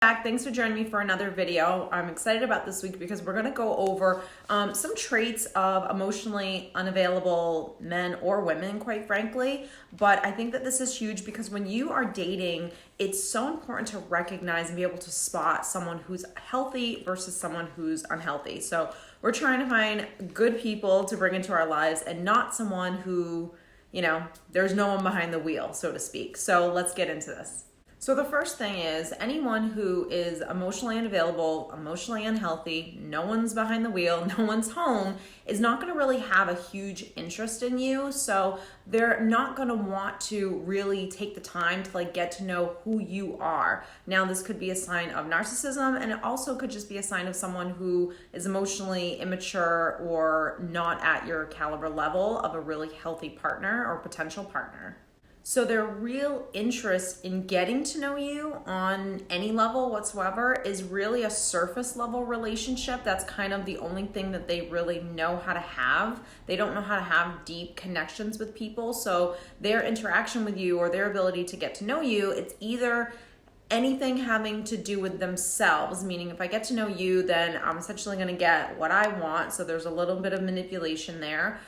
Back. Thanks for joining me for another video. I'm excited about this week because we're going to go over some traits of emotionally unavailable men or women, quite frankly. But I think that this is huge because when you are dating, it's so important to recognize and be able to spot someone who's healthy versus someone who's unhealthy. So we're trying to find good people to bring into our lives and not someone who, there's no one behind the wheel, so to speak. So let's get into this. So the first thing is anyone who is emotionally unavailable, emotionally unhealthy, no one's behind the wheel, no one's home, is not going to really have a huge interest in you. So they're not going to want to really take the time to get to know who you are. Now, this could be a sign of narcissism, and it also could just be a sign of someone who is emotionally immature or not at your caliber level of a really healthy partner or potential partner. So their real interest in getting to know you on any level whatsoever is really a surface level relationship. That's kind of the only thing that they really know how to have. They don't know how to have deep connections with people. So their interaction with you or their ability to get to know you, it's either anything having to do with themselves, meaning if I get to know you, then I'm essentially going to get what I want. So there's a little bit of manipulation there.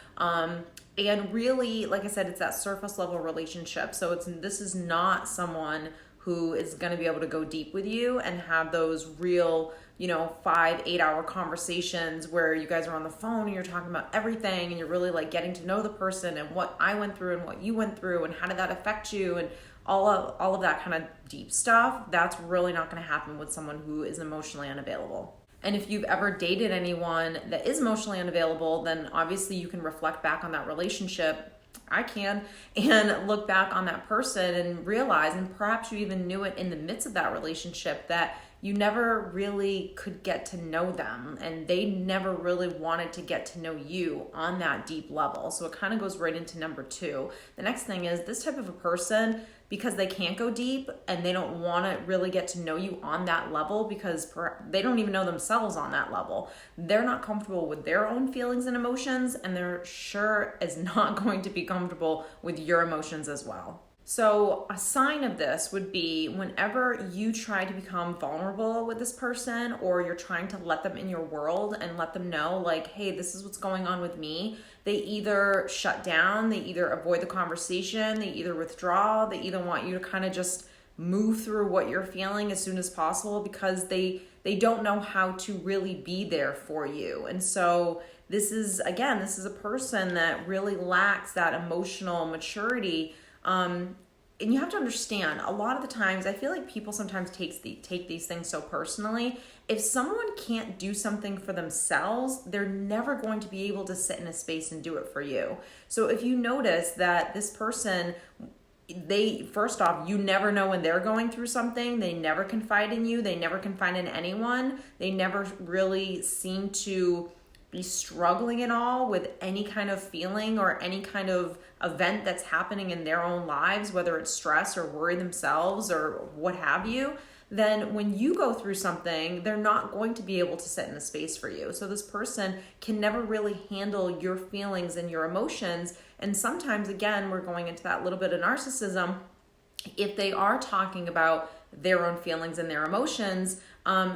And really, like I said, it's that surface level relationship. So this is not someone who is going to be able to go deep with you and have those real, 5-8 hour conversations where you guys are on the phone and you're talking about everything and you're really getting to know the person and what I went through and what you went through and how did that affect you and all of that kind of deep stuff. That's really not going to happen with someone who is emotionally unavailable. And if you've ever dated anyone that is emotionally unavailable, then obviously you can reflect back on that relationship. I can, and look back on that person and realize, and perhaps you even knew it in the midst of that relationship, that you never really could get to know them and they never really wanted to get to know you on that deep level. So it kind of goes right into number 2. The next thing is this type of a person, because they can't go deep and they don't want to really get to know you on that level because they don't even know themselves on that level. They're not comfortable with their own feelings and emotions, and they're sure is not going to be comfortable with your emotions as well. So a sign of this would be whenever you try to become vulnerable with this person, or you're trying to let them in your world and let them know hey, this is what's going on with me. They either shut down, they either avoid the conversation, they either withdraw, they either want you to kind of just move through what you're feeling as soon as possible because they don't know how to really be there for you. And so this is a person that really lacks that emotional maturity. And you have to understand, a lot of the times, I feel like people sometimes take these things so personally. If someone can't do something for themselves, they're never going to be able to sit in a space and do it for you. So if you notice that this person, first off, you never know when they're going through something. They never confide in you. They never confide in anyone. They never really seem to be struggling at all with any kind of feeling or any kind of event that's happening in their own lives, whether it's stress or worry themselves or what have you, then when you go through something, they're not going to be able to sit in a space for you. So this person can never really handle your feelings and your emotions. And sometimes, again, we're going into that little bit of narcissism. If they are talking about their own feelings and their emotions,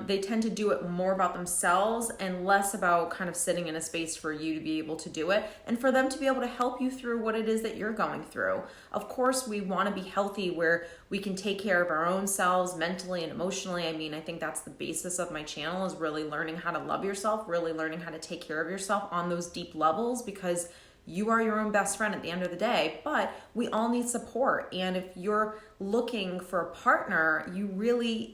they tend to do it more about themselves and less about kind of sitting in a space for you to be able to do it and for them to be able to help you through what it is that you're going through. Of course, we want to be healthy where we can take care of our own selves mentally and emotionally. I think that's the basis of my channel, is really learning how to love yourself, really learning how to take care of yourself on those deep levels, because you are your own best friend at the end of the day, but we all need support. And if you're looking for a partner,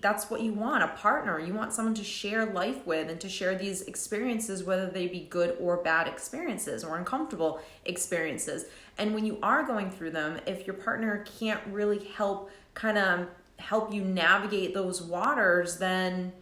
that's what you want, a partner. You want someone to share life with and to share these experiences, whether they be good or bad experiences or uncomfortable experiences. And when you are going through them, if your partner can't really help you navigate those waters, then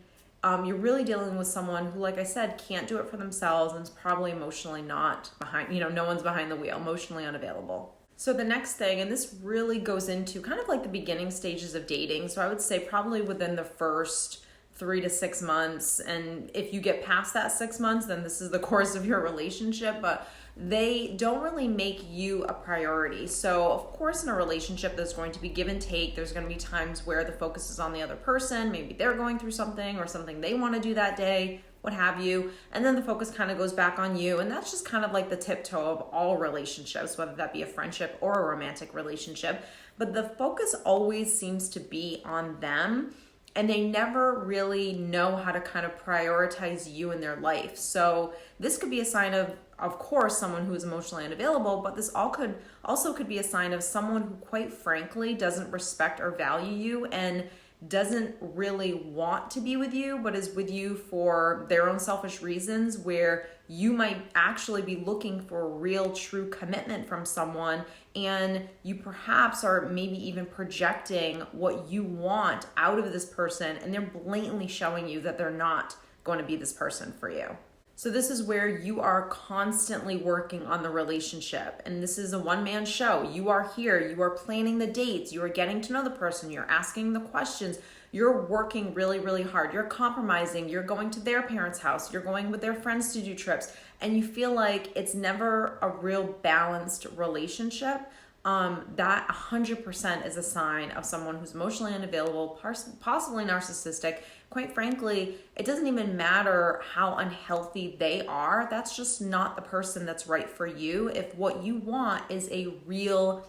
you're really dealing with someone who, like I said, can't do it for themselves and is probably emotionally not behind, no one's behind the wheel, emotionally unavailable. So the next thing, and this really goes into kind of the beginning stages of dating. So I would say probably within the first 3 to 6 months. And if you get past that 6 months, then this is the course of your relationship. But they don't really make you a priority. So of course, in a relationship, there's going to be give and take. There's going to be times where the focus is on the other person. Maybe they're going through something or something they want to do that day, what have you. And then the focus kind of goes back on you. And that's just kind of like the tiptoe of all relationships, whether that be a friendship or a romantic relationship. But the focus always seems to be on them. And they never really know how to kind of prioritize you in their life. So this could be a sign of course, someone who is emotionally unavailable, but this also could be a sign of someone who, quite frankly, doesn't respect or value you and doesn't really want to be with you, but is with you for their own selfish reasons, where you might actually be looking for real, true commitment from someone, and you perhaps are maybe even projecting what you want out of this person, and they're blatantly showing you that they're not going to be this person for you. So this is where you are constantly working on the relationship. And this is a one-man show. You are here, you are planning the dates, you are getting to know the person, you're asking the questions, you're working really, really hard. You're compromising, you're going to their parents' house, you're going with their friends to do trips, and you feel like it's never a real balanced relationship. That 100% is a sign of someone who's emotionally unavailable, possibly narcissistic. Quite frankly, it doesn't even matter how unhealthy they are. That's just not the person that's right for you. If what you want is a real,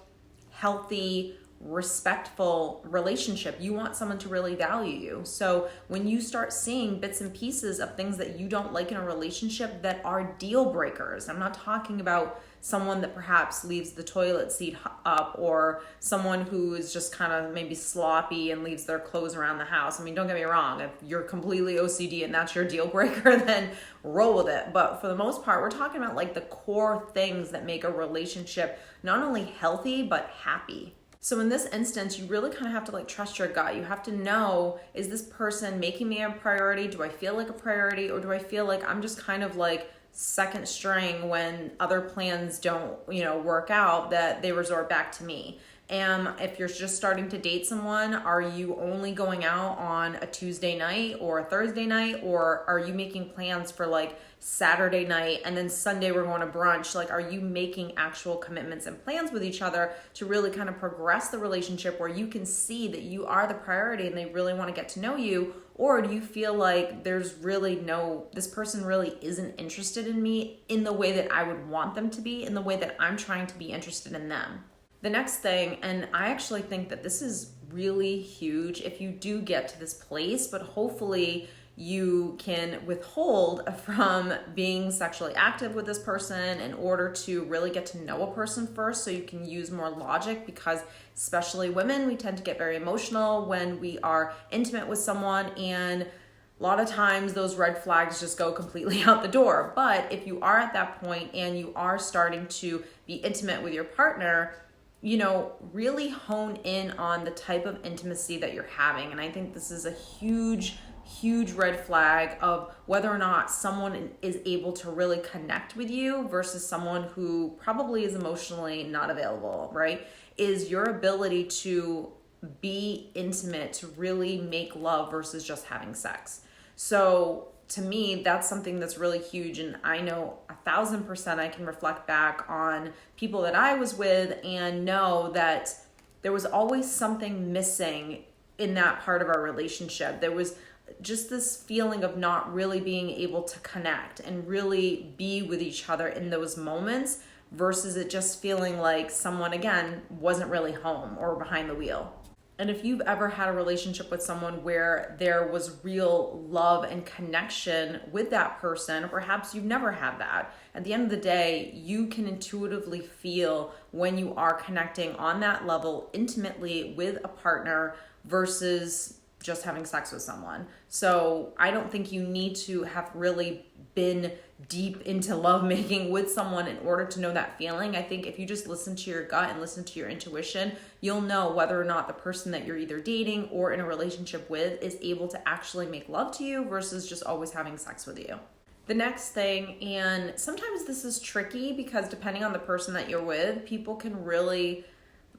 healthy, respectful relationship, you want someone to really value you. So when you start seeing bits and pieces of things that you don't like in a relationship that are deal breakers, I'm not talking about someone that perhaps leaves the toilet seat up, or someone who is just kind of maybe sloppy and leaves their clothes around the house. I mean, don't get me wrong, if you're completely OCD and that's your deal breaker, then roll with it. But for the most part, we're talking about like the core things that make a relationship not only healthy, but happy. So in this instance, you really kind of have to like trust your gut. You have to know, is this person making me a priority? Do I feel like a priority? Or do I feel like I'm just kind of like second string when other plans don't, work out, that they resort back to me? And if you're just starting to date someone, are you only going out on a Tuesday night or a Thursday night? Or are you making plans for like Saturday night and then Sunday we're going to brunch? Like, are you making actual commitments and plans with each other to really kind of progress the relationship, where you can see that you are the priority and they really want to get to know you? Or do you feel like there's really this person really isn't interested in me in the way that I would want them to be, in the way that I'm trying to be interested in them? The next thing, and I actually think that this is really huge if you do get to this place, but hopefully you can withhold from being sexually active with this person in order to really get to know a person first, so you can use more logic, because especially women, we tend to get very emotional when we are intimate with someone, and a lot of times those red flags just go completely out the door. But if you are at that point and you are starting to be intimate with your partner, really hone in on the type of intimacy that you're having. And I think this is a huge red flag of whether or not someone is able to really connect with you versus someone who probably is emotionally not available, right? Is your ability to be intimate, to really make love versus just having sex. So to me, that's something that's really huge. And I know 1,000% I can reflect back on people that I was with and know that there was always something missing in that part of our relationship. There was just this feeling of not really being able to connect and really be with each other in those moments, versus it just feeling like someone, again, wasn't really home or behind the wheel. And if you've ever had a relationship with someone where there was real love and connection with that person, or perhaps you've never had that, at the end of the day, you can intuitively feel when you are connecting on that level intimately with a partner versus just having sex with someone. So I don't think you need to have really been deep into lovemaking with someone in order to know that feeling. I think if you just listen to your gut and listen to your intuition, you'll know whether or not the person that you're either dating or in a relationship with is able to actually make love to you versus just always having sex with you. The next thing, and sometimes this is tricky because depending on the person that you're with, people can really,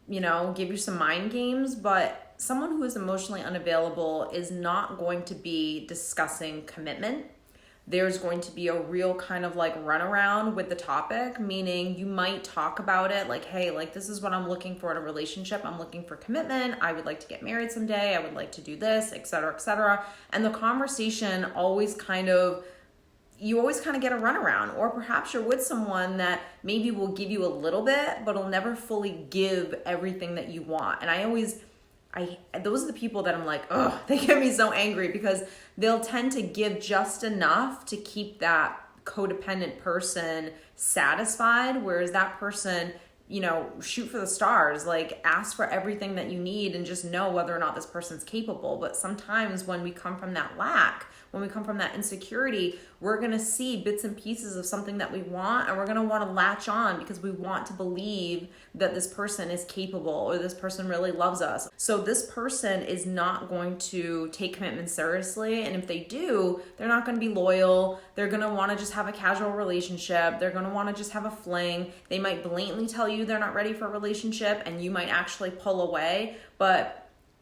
give you some mind games, but someone who is emotionally unavailable is not going to be discussing commitment. There's going to be a real kind of like runaround with the topic, meaning you might talk about it like, hey, like this is what I'm looking for in a relationship. I'm looking for commitment. I would like to get married someday. I would like to do this, et cetera, et cetera. And the conversation always kind of, you always kind of get a runaround, or perhaps you're with someone that maybe will give you a little bit, but will never fully give everything that you want. And those are the people that I'm like, oh, they get me so angry, because they'll tend to give just enough to keep that codependent person satisfied, whereas that person, shoot for the stars, like ask for everything that you need and just know whether or not this person's capable. But sometimes when we come from that lack, when we come from that insecurity, we're gonna see bits and pieces of something that we want, and we're gonna wanna latch on because we want to believe that this person is capable or this person really loves us. So this person is not going to take commitment seriously, and if they do, they're not gonna be loyal. They're gonna wanna just have a casual relationship. They're gonna wanna just have a fling. They might blatantly tell you they're not ready for a relationship, and you might actually pull away. But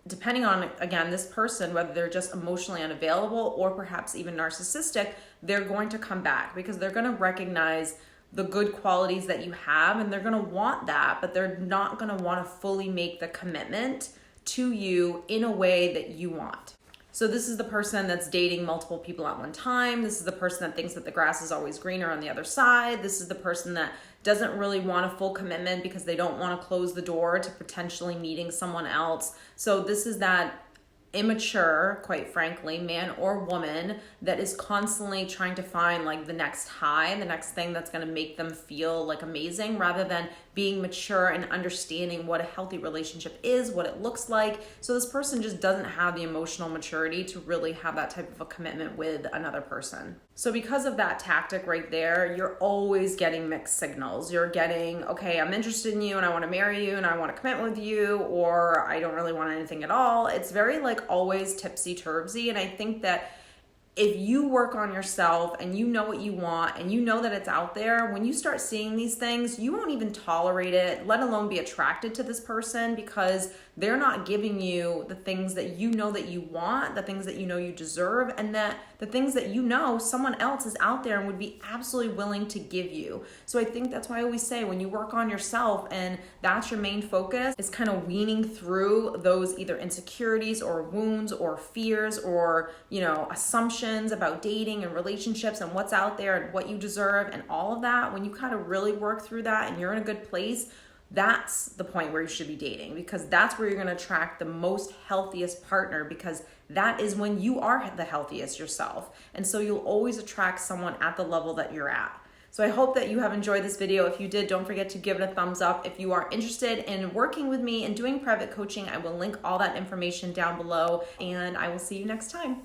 depending on, again, this person, whether they're just emotionally unavailable or perhaps even narcissistic, they're going to come back because they're going to recognize the good qualities that you have, and they're going to want that, but they're not going to want to fully make the commitment to you in a way that you want. So this is the person that's dating multiple people at one time. This is the person that thinks that the grass is always greener on the other side. This is the person that doesn't really want a full commitment because they don't want to close the door to potentially meeting someone else. So this is that immature, quite frankly, man or woman that is constantly trying to find like the next high, the next thing that's going to make them feel like amazing, rather than being mature and understanding what a healthy relationship is, what it looks like. So this person just doesn't have the emotional maturity to really have that type of a commitment with another person. So because of that tactic right there, you're always getting mixed signals. You're getting, okay, I'm interested in you and I want to marry you and I want to commit with you, or I don't really want anything at all. It's very like always tipsy-turvy. And I think that if you work on yourself and you know what you want and you know that it's out there, when you start seeing these things, you won't even tolerate it, let alone be attracted to this person, because they're not giving you the things that you know that you want, the things that you know you deserve, and that the things that you know someone else is out there and would be absolutely willing to give you. So I think that's why I always say, when you work on yourself and that's your main focus, it's kind of weaning through those either insecurities or wounds or fears or, assumptions about dating and relationships and what's out there and what you deserve and all of that. When you kind of really work through that and you're in a good place, that's the point where you should be dating, because that's where you're going to attract the most healthiest partner, because that is when you are the healthiest yourself. And so you'll always attract someone at the level that you're at. So I hope that you have enjoyed this video. If you did, don't forget to give it a thumbs up. If you are interested in working with me and doing private coaching, I will link all that information down below, and I will see you next time.